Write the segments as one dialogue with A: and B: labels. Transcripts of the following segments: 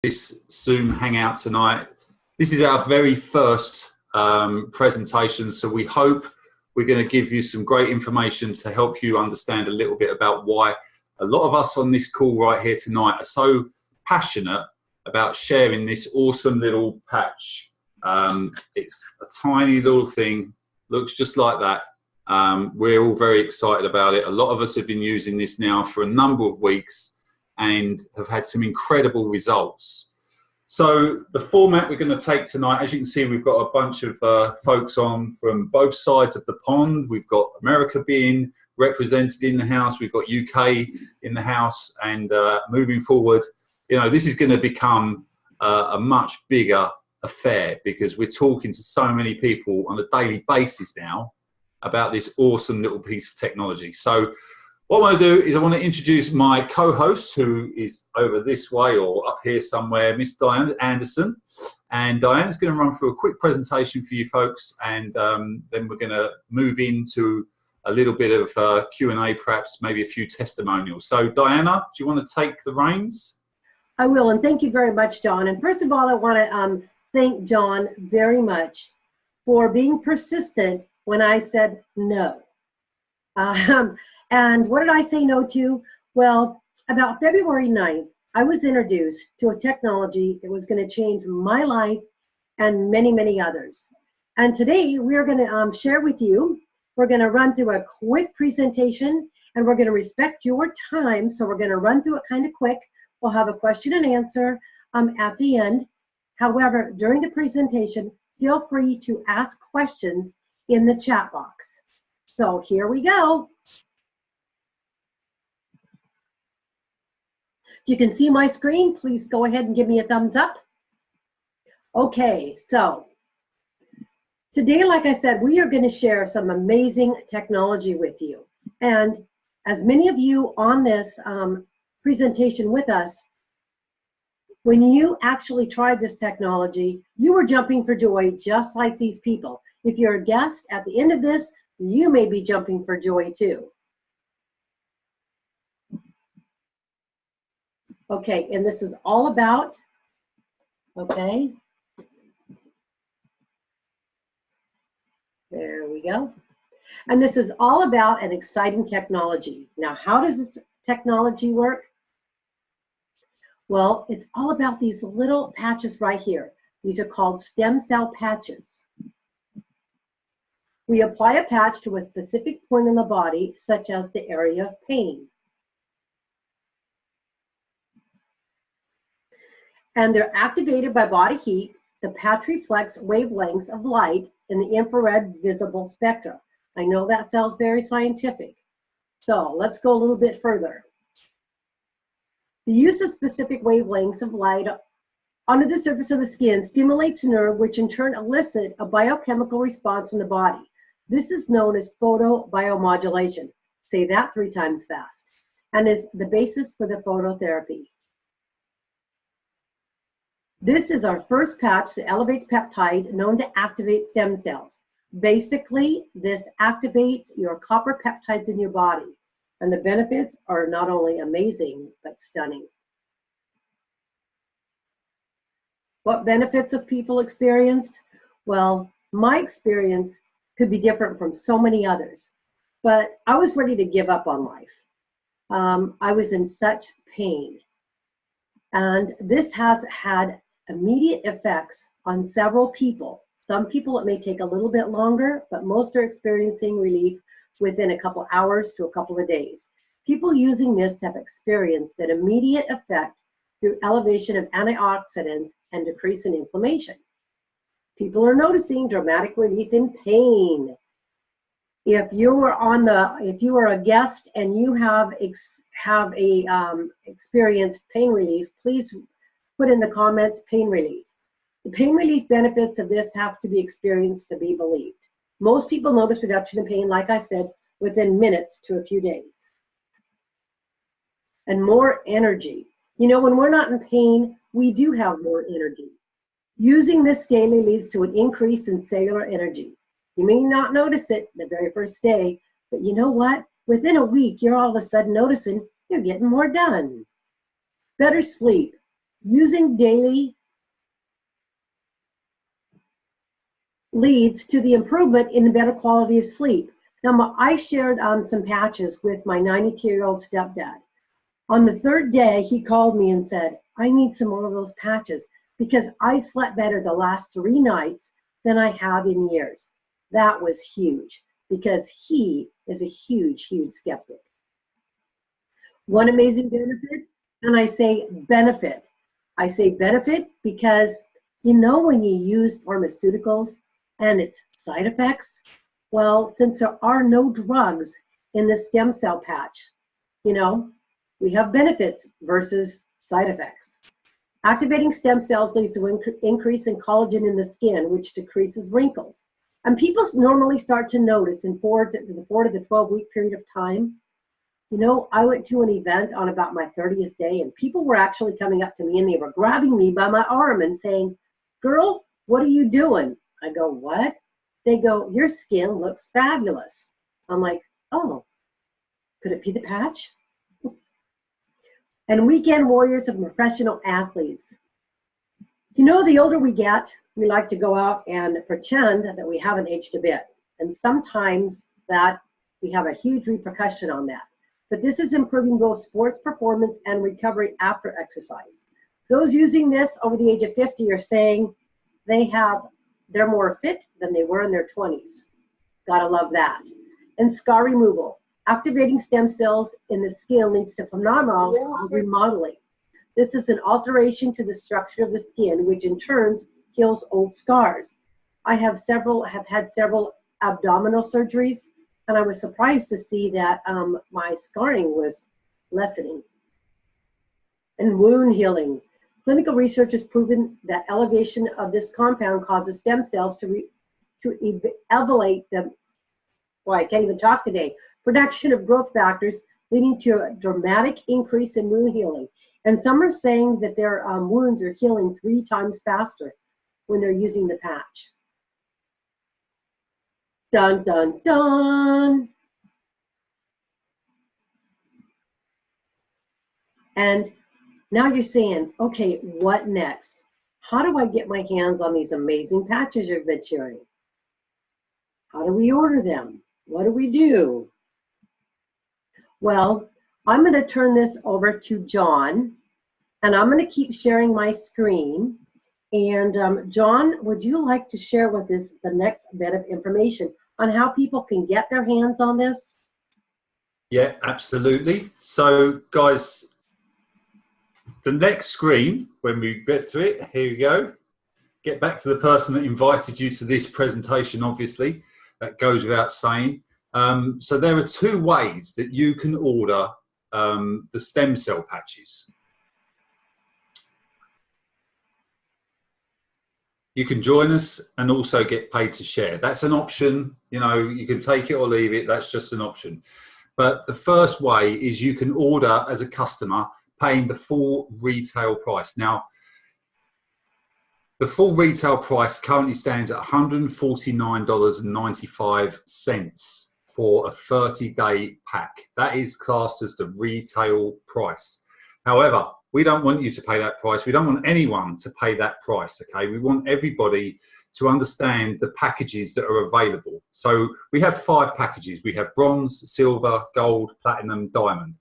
A: this Zoom hangout tonight. This is our very first presentation, so we hope we're going to give you some great information to help you understand a little bit about why a lot of us on this call right here tonight are so passionate about sharing this awesome little patch. It's a tiny little thing, looks just like that. We're all very excited about it. A lot of us have been using this now for a number of weeks and have had some incredible results. So the format we're going to take tonight, as you can see, we've got a bunch of folks on from both sides of the pond. We've got America being represented in the house. We've got UK in the house, and moving forward, you know, this is going to become a much bigger affair because we're talking to so many people on a daily basis now about this awesome little piece of technology. So what I want to do is I want to introduce my co-host, who is over this way or up here somewhere, Miss Diane Anderson. And Diane's going to run through a quick presentation for you folks, and then we're going to move into a little bit of Q&A, perhaps maybe a few testimonials. So Diana, do you want to take the reins?
B: I will, and thank you very much, John. And first of all, I want to thank John very much for being persistent when I said no. And what did I say no to? Well, about February 9th, I was introduced to a technology that was going to change my life and many, many others. And today we're going to share with you. We're going to run through a quick presentation, and we're going to respect your time. So we're going to run through it kind of quick. We'll have a question and answer at the end. However, during the presentation, feel free to ask questions in the chat box. So here we go. If you can see my screen, please go ahead and give me a thumbs up. Okay, so today, like I said, we are going to share some amazing technology with you. And as many of you on this presentation with us, when you actually tried this technology, you were jumping for joy just like these people. If you're a guest at the end of this, you may be jumping for joy too. Okay, and this is all about, okay, there we go. And this is all about an exciting technology. Now, how does this technology work? Well, it's all about these little patches right here. These are called stem cell patches. We apply a patch to a specific point in the body, such as the area of pain. And they're activated by body heat. The patch reflects wavelengths of light in the infrared visible spectra. I know that sounds very scientific. So let's go a little bit further. The use of specific wavelengths of light onto the surface of the skin stimulates a nerve, which in turn elicits a biochemical response from the body. This is known as photobiomodulation. Say that 3 times fast. And is the basis for the phototherapy. This is our first patch that elevates peptide known to activate stem cells. Basically, this activates your copper peptides in your body. And the benefits are not only amazing, but stunning. What benefits have people experienced? Well, my experience could be different from so many others, but I was ready to give up on life. I was in such pain. And this has had immediate effects on several people. Some people it may take a little bit longer, but most are experiencing relief within a couple hours to a couple of days. People using this have experienced an immediate effect through elevation of antioxidants and decrease in inflammation. People are noticing dramatic relief in pain. If you were a guest and you have experienced pain relief, please put in the comments pain relief. The pain relief benefits of this have to be experienced to be believed. Most people notice reduction in pain, like I said, within minutes to a few days. And more energy. You know, when we're not in pain, we do have more energy. Using this daily leads to an increase in cellular energy. You may not notice it the very first day, but you know what? Within a week, you're all of a sudden noticing you're getting more done. Better sleep. using daily leads to the improvement in the better quality of sleep. Now, I shared some patches with my 92-year-old stepdad. On the third day, he called me and said, I need some more of those patches because I slept better the last 3 nights than I have in years. That was huge because he is a huge, huge skeptic. One amazing benefit, and I say benefit. I say benefit because you know when you use pharmaceuticals and its side effects, well, since there are no drugs in the stem cell patch, you know, we have benefits versus side effects. Activating stem cells leads to an increase in collagen in the skin, which decreases wrinkles. And people normally start to notice in the 4 to the 12-week period of time. You know, I went to an event on about my 30th day, and people were actually coming up to me and they were grabbing me by my arm and saying, girl, what are you doing? I go, what? They go, your skin looks fabulous. I'm like, oh, could it be the patch? And weekend warriors of professional athletes. You know, the older we get, we like to go out and pretend that we haven't aged a bit. And sometimes that we have a huge repercussion on that. But this is improving both sports performance and recovery after exercise. Those using this over the age of 50 are saying they're more fit than they were in their 20s. Gotta love that. And scar removal. Activating stem cells in the skin leads to phenomenal remodeling. This is an alteration to the structure of the skin, which in turn heals old scars. I have had several abdominal surgeries, and I was surprised to see that my scarring was lessening. And wound healing. Clinical research has proven that elevation of this compound causes stem cells to elevate the, well, I can't even talk today, production of growth factors, leading to a dramatic increase in wound healing. And some are saying that their wounds are healing 3 times faster when they're using the patch. Dun, dun, dun. And now you're saying, okay, what next? How do I get my hands on these amazing patches you've been sharing? How do we order them? What do we do? Well, I'm going to turn this over to John, and I'm going to keep sharing my screen. And John, would you like to share with us the next bit of information on how people can get their hands on this?
A: Yeah, absolutely. So, guys, the next screen, when we get to it, here we go. Get back to the person that invited you to this presentation, obviously. That goes without saying. So there are 2 ways that you can order the stem cell patches. You can join us and also get paid to share. That's an option. You know, you can take it or leave it. That's just an option. But the first way is you can order as a customer paying the full retail price. Now, the full retail price currently stands at $149.95 for a 30-day pack. That is classed as the retail price. However, we don't want you to pay that price. We don't want anyone to pay that price, okay? We want everybody to understand the packages that are available. So we have 5 packages. We have bronze, silver, gold, platinum, diamond.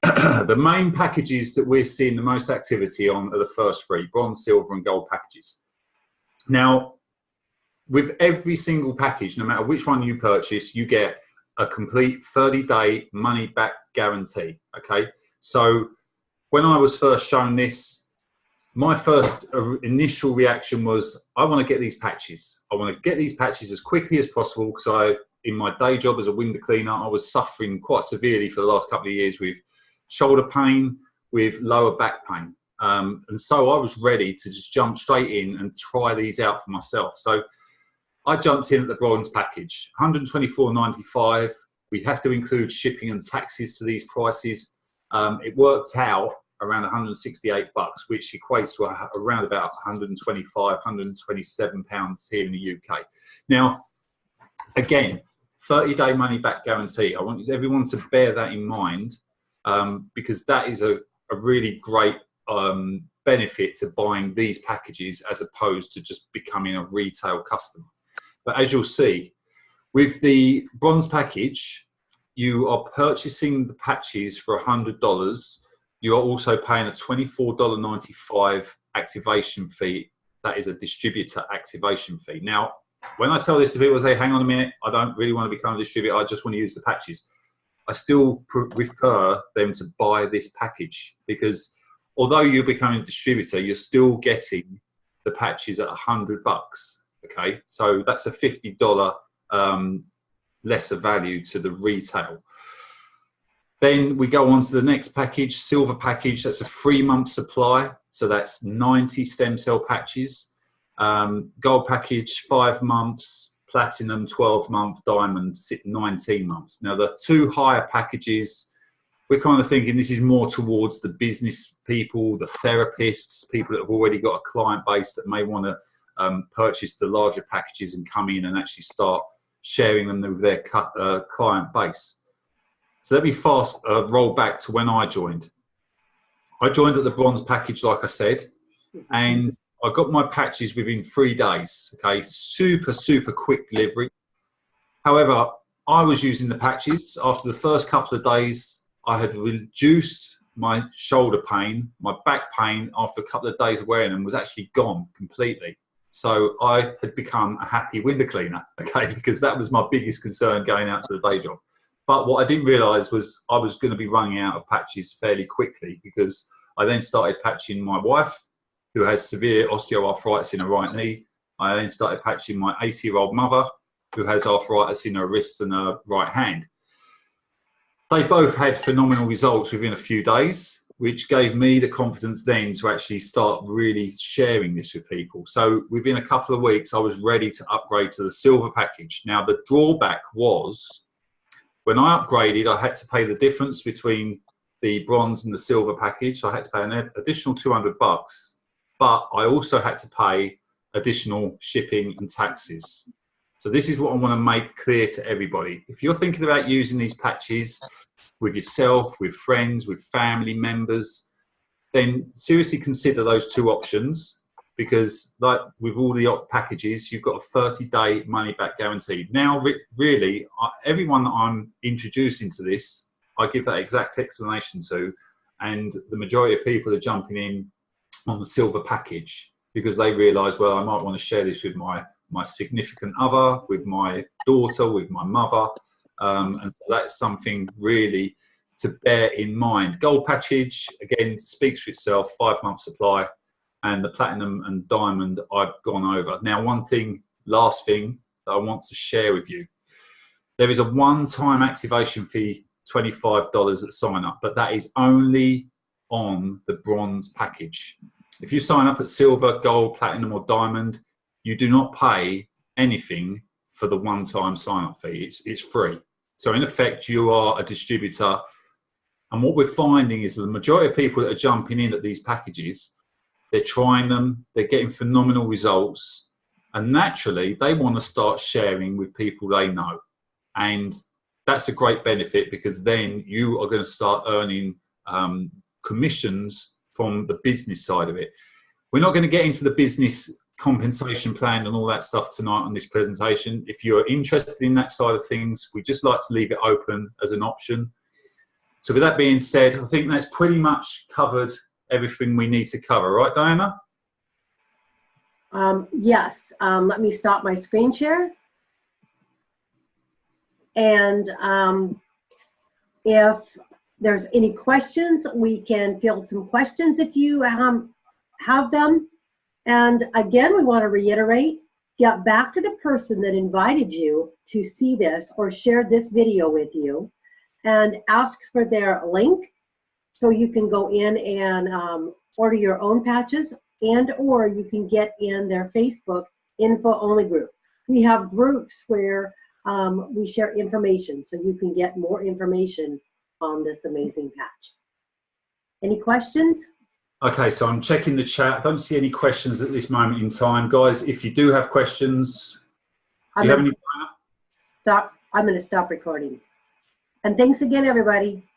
A: The main packages that we're seeing the most activity on are the first 3, bronze, silver, and gold packages. Now, with every single package, no matter which one you purchase, you get a complete 30-day money-back guarantee, okay? So when I was first shown this, my first initial reaction was, I want to get these patches. I want to get these patches as quickly as possible because in my day job as a window cleaner, I was suffering quite severely for the last couple of years with shoulder pain, with lower back pain. And so I was ready to just jump straight in and try these out for myself. So I jumped in at the bronze package, $124.95. We have to include shipping and taxes to these prices. It worked out around 168 bucks, which equates to around about 125, 127 pounds here in the UK. Now, again, 30-day money back guarantee. I want everyone to bear that in mind because that is a really great benefit to buying these packages as opposed to just becoming a retail customer. But as you'll see, with the bronze package, you are purchasing the patches for $100. You are also paying a $24.95 activation fee. That is a distributor activation fee. Now, when I tell this to people, say, hang on a minute, I don't really want to become a distributor, I just want to use the patches. I still refer them to buy this package, because although you're becoming a distributor, you're still getting the patches at $100. Okay, so that's a $50 lesser value to the retail. Then we go on to the next package, silver package. That's a 3-month supply, so that's 90 stem cell patches. Gold package, 5 months. Platinum, 12-month. Diamond, 19 months. Now the 2 higher packages, we're kind of thinking this is more towards the business people, the therapists, people that have already got a client base that may want to purchase the larger packages and come in and actually start sharing them with their client base. So let me roll back to when I joined. I joined at the bronze package, like I said, and I got my patches within 3 days. Okay, super quick delivery. However, I was using the patches. After the first couple of days, I had reduced my shoulder pain, my back pain after a couple of days of wearing them was actually gone completely. So I had become a happy window cleaner, okay, because that was my biggest concern going out to the day job. But what I didn't realise was I was going to be running out of patches fairly quickly, because I then started patching my wife, who has severe osteoarthritis in her right knee. I then started patching my 80-year-old mother, who has arthritis in her wrists and her right hand. They both had phenomenal results within a few days, which gave me the confidence then to actually start really sharing this with people. So within a couple of weeks, I was ready to upgrade to the silver package. Now, the drawback was, when I upgraded, I had to pay the difference between the bronze and the silver package. I had to pay an additional $200, but I also had to pay additional shipping and taxes. So this is what I want to make clear to everybody. If you're thinking about using these patches with yourself, with friends, with family members, then seriously consider those 2 options, because like with all the packages, you've got a 30-day money-back guarantee. Now, really, everyone that I'm introducing to this, I give that exact explanation to, and the majority of people are jumping in on the silver package because they realise, well, I might want to share this with my significant other, with my daughter, with my mother, and so that's something really to bear in mind. Gold package, again, speaks for itself, 5-month supply, and the platinum and diamond I've gone over. Now, last thing that I want to share with you. There is a one-time activation fee, $25 at sign up, but that is only on the bronze package. If you sign up at silver, gold, platinum or diamond, you do not pay anything for the one-time sign-up fee. It's free. So in effect, you are a distributor. And what we're finding is that the majority of people that are jumping in at these packages, they're trying them, they're getting phenomenal results, and naturally they want to start sharing with people they know. And that's a great benefit, because then you are going to start earning commissions from the business side of it. We're not going to get into the business compensation plan and all that stuff tonight on this presentation. If you're interested in that side of things, we just like to leave it open as an option. So with that being said, I think that's pretty much covered everything we need to cover, right, Diana?
B: Yes. Let me stop my screen share. And if there's any questions, we can field some questions if you have them. And again, we want to reiterate, get back to the person that invited you to see this or shared this video with you, and ask for their link so you can go in and order your own patches, and or you can get in their Facebook info only group. We have groups where we share information, so you can get more information on this amazing patch. Any questions?
A: Okay, so I'm checking the chat. I don't see any questions at this moment in time. Guys, if you do have questions, do you have any?
B: I'm going to stop recording. And thanks again, everybody.